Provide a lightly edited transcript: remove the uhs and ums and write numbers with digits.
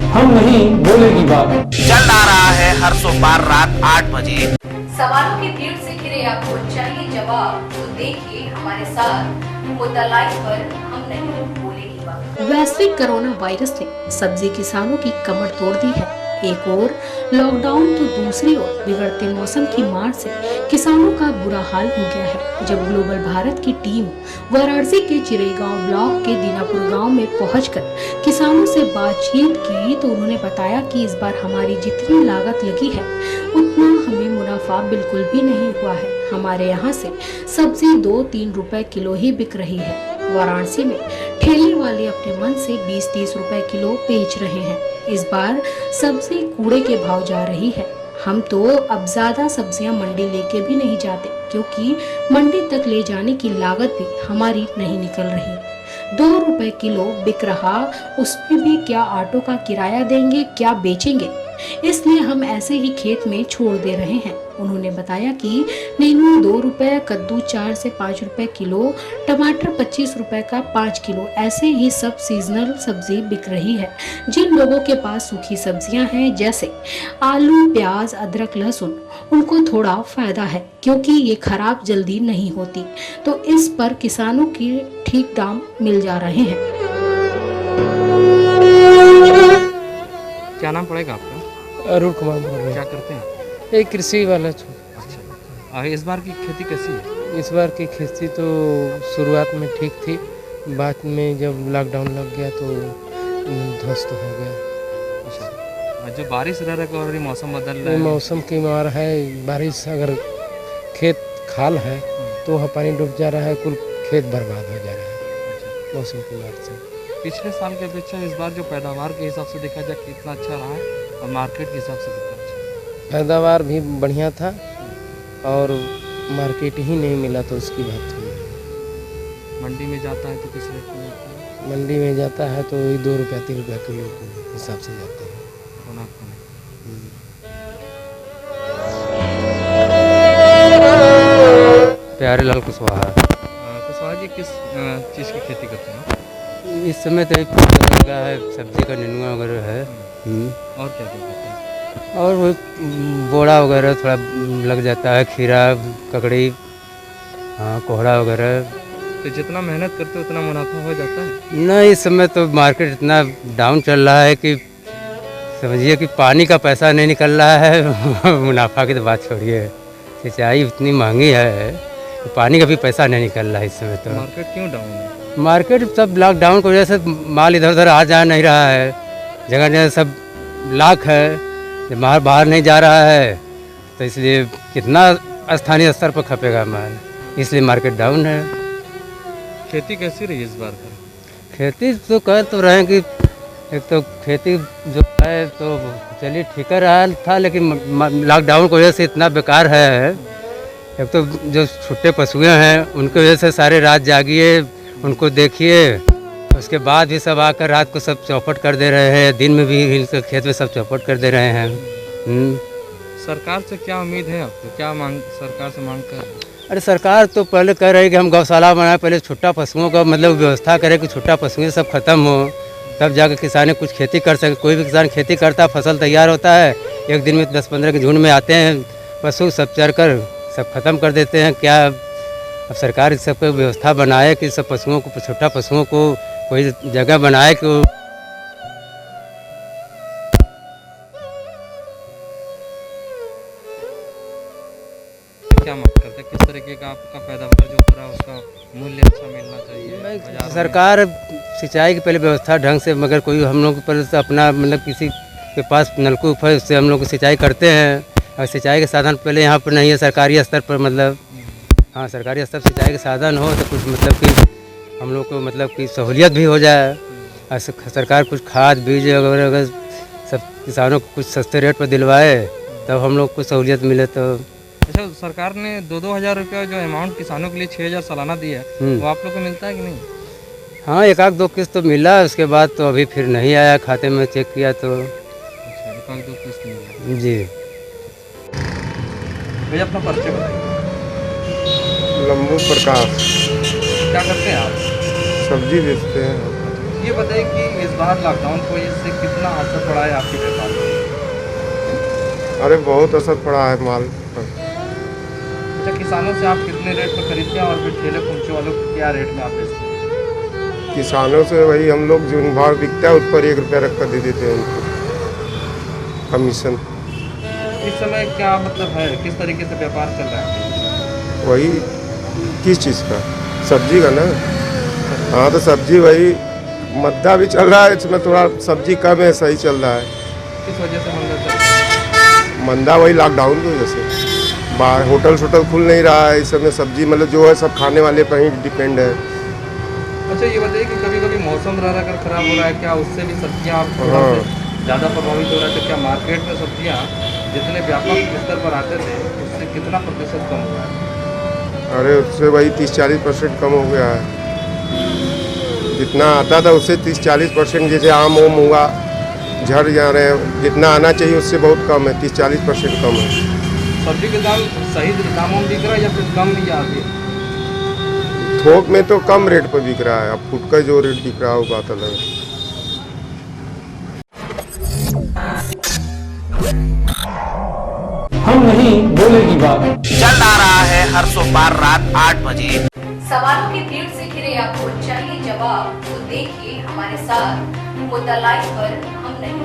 हम नहीं बोलेगी बात। चल आ रहा है हर सोमवार रात 8 बजे। सवालों की भीड़ से घिरे आपको चाहिए जवाब, तो देखिए हमारे साथ मुद्दा लाइव पर हम नहीं बोलेगी बात। वैश्विक कोरोना वायरस ने सब्जी किसानों की कमर तोड़ दी है। एक ओर लॉकडाउन तो दूसरी ओर बिगड़ते मौसम की मार से किसानों का बुरा हाल हो गया है। जब ग्लोबल भारत की टीम वाराणसी के चिरईगांव ब्लॉक के दीनापुर गांव में पहुंचकर किसानों से बातचीत की तो उन्होंने बताया कि इस बार हमारी जितनी लागत लगी है उतना हमें मुनाफा बिल्कुल भी नहीं हुआ है। हमारे यहाँ से सब्जी 2-3 रुपए किलो ही बिक रही है। वाराणसी में ठेले वाले अपने मन से 20-30 रुपए किलो बेच रहे हैं। इस बार सब्जी कूड़े के भाव जा रही है। हम तो अब ज्यादा सब्जियां मंडी लेके भी नहीं जाते, क्योंकि मंडी तक ले जाने की लागत भी हमारी नहीं निकल रही। 2 रुपए किलो बिक रहा, उसमें भी क्या ऑटो का किराया देंगे, क्या बेचेंगे, इसलिए हम ऐसे ही खेत में छोड़ दे रहे हैं। उन्होंने बताया कि नींबू 2 रुपए, कद्दू 4 से 5 रुपए किलो, टमाटर 25 रुपए का 5 किलो, ऐसे ही सब सीजनल सब्जी बिक रही है। जिन लोगों के पास सूखी सब्जियां हैं जैसे आलू, प्याज, अदरक, लहसुन, उनको थोड़ा फायदा है क्योंकि ये खराब जल्दी नहीं होती, तो इस पर किसानों की ठीक दाम मिल जा रहे हैं। क्या नाम पड़ेगा आपका? अरुण कुमार बोल रहे क्या करते हैं? हैं। एक कृषि वाला अच्छा, इस बार की खेती कैसी है? इस बार की खेती तो शुरुआत में ठीक थी, बाद में जब लॉकडाउन लग गया तो ध्वस्त हो गया। अच्छा, जो बारिश रह रहा है और ये मौसम बदल रहा है, मौसम की मार है। बारिश अगर खेत खाल है तो वहाँ पानी डूब जा रहा है, कुल खेत बर्बाद हो जा रहा है मौसम की मार से। पिछले साल की अपेक्षा इस बार जो पैदावार के हिसाब से देखा जाए कितना अच्छा रहा है और मार्केट के हिसाब से कितना अच्छा? पैदावार भी बढ़िया था और मार्केट ही नहीं मिला तो उसकी बात हुई। मंडी में जाता है तो किस रेट में जाता है? मंडी में जाता है तो 2 रुपया 3 रुपया किलो के हिसाब से जाते हैं। प्यारे लाल कुशवाहा। कुशवाहा जी किस चीज़ की खेती करते हैं? इस समय तो एक फसल लगा है, सब्जी का नेनुआ वगैरह है। और क्या क्या करते हैं? और वो बोड़ा वगैरह थोड़ा लग जाता है, खीरा, ककड़ी, हाँ, कोहड़ा वगैरह। तो जितना मेहनत करते हो उतना मुनाफा हो जाता है? नहीं, इस समय तो मार्केट इतना डाउन चल रहा है कि समझिए कि पानी का पैसा नहीं निकल रहा है। मुनाफा की तो बात छोड़िए, सिंचाई इतनी महंगी है तो पानी का भी पैसा नहीं निकल रहा है इस समय। तो मार्केट क्यों डाउन है? मार्केट सब लॉकडाउन की वजह से माल इधर उधर आ जा नहीं रहा है, जगह जगह सब लाख है, जब बाहर नहीं जा रहा है तो इसलिए कितना स्थानीय स्तर पर खपेगा माल, इसलिए मार्केट डाउन है। खेती कैसी रही इस बार का? खेती तो कह तो रहे हैं कि एक तो खेती जो है तो चलिए ठीक रहा था, लेकिन लॉकडाउन की वजह से इतना बेकार है। एक तो जो छोटे पशुएं हैं उनकी वजह से सारे रात जागिए, उनको देखिए, उसके बाद भी सब आकर रात को सब चौपट कर दे रहे हैं, दिन में भी इनके खेत में सब चौपट कर दे रहे हैं। सरकार से क्या उम्मीद है आपको? क्या मांग सरकार से मांग कर? अरे सरकार तो पहले कह रही है कि हम गौशाला बनाए, पहले छोटा पशुओं का मतलब व्यवस्था करें कि छोटा पशुएं सब खत्म हो, तब जाकर किसान कुछ खेती कर सके। कोई भी किसान खेती करता है, फसल तैयार होता है, एक दिन में 10-15 के झुंड में आते हैं पशु, सब चर कर सब खत्म कर देते हैं। क्या अब सरकार इस सब व्यवस्था बनाए कि सब पशुओं को, छोटा पशुओं को कोई जगह बनाए कि क्या मांग करते हैं? किस तरीके का आपका पैदावार जो हो रहा है उसका मूल्य अच्छा मिलना चाहिए? सरकार सिंचाई की पहले व्यवस्था ढंग से, मगर कोई हम लोग पर अपना मतलब किसी के पास नलकूप है उससे हम लोग सिंचाई करते हैं, और सिंचाई के साधन पहले यहाँ पर नहीं है सरकारी स्तर पर। मतलब हाँ, सरकारी स्तर पर सिंचाई के साधन हो तो कुछ मतलब कि हम लोग को मतलब कि सहूलियत भी हो जाए, और सरकार कुछ खाद बीज वगैरह अगर सब किसानों को कुछ सस्ते रेट पर दिलवाए तब हम लोग को सहूलियत मिले। तो अच्छा, सरकार ने 2-2 हज़ार रुपया जो अमाउंट किसानों के लिए 6,000 सालाना दिया है, वो आप लोग को मिलता है कि नहीं? हाँ, 1-2 किस्त तो मिला, उसके बाद तो अभी फिर नहीं आया, खाते में चेक किया तो। अच्छा, 1-2 किस्त मिला जी। भैया अपना परिचय बताइए। लंबू प्रकाश। क्या करते हैं आप? सब्जी बेचते हैं। ये बताइए कि इस बार लॉकडाउन की वजह से कितना असर पड़ा है आपके व्यापार पर? अरे बहुत असर पड़ा है माल पर। अच्छा, किसानों से आप कितने रेट पर खरीदते हैं और फिर ठेले पहुँचे वालों को क्या रेट में आप बेचते हैं? किसानों से वही हम लोग जो भाव बिकता है उस पर 1 रुपया रख कर दे देते हैं उनको कमीशन। इस समय क्या मतलब है, किस तरीके से व्यापार चल रहा है? वही किस चीज़ का? सब्जी का ना। हाँ तो सब्जी वही मद्दा भी चल रहा है, इसमें थोड़ा सब्जी कम है, सही चल रहा है। किस वजह से मंदा चल रहा है? मंदा वही लॉकडाउन की वजह से। बाहर होटल शोटल खुल नहीं रहा है, इस समय सब्जी मतलब जो है सब खाने वाले पर ही डिपेंड है। अच्छा, ये बताइए कि कभी कभी मौसम रह कर खराब हो रहा है, क्या उससे भी सब्जियाँ आप थोड़ा हाँ। से ज़्यादा प्रभावित हो रहा है? तो क्या मार्केट में सब्जियाँ जितने व्यापक स्तर पर आते थे उससे कितना प्रतिशत कम हुआ है? अरे उससे वही 30-40% कम हो गया है। जितना आता था उससे 30-40%, जैसे आम ओम हुआ झड़ जा रहे हैं, जितना आना चाहिए उससे बहुत कम है, 30-40% कम है। सब्जी के दाम सही दामों में बिक रहा है या फिर कम या अधिक? थोक में तो कम रेट पर बिक रहा है, अब फुटकर जो रेट बिक रहा है वो बात अलग है। हम नहीं बोलेगी बात। चल आ रहा है हर सोमवार रात 8 बजे। सवालों की भीड़ से घिरे आपको चाहिए जवाब, तो देखिए हमारे साथ मुद्दा लाइव पर हम नहीं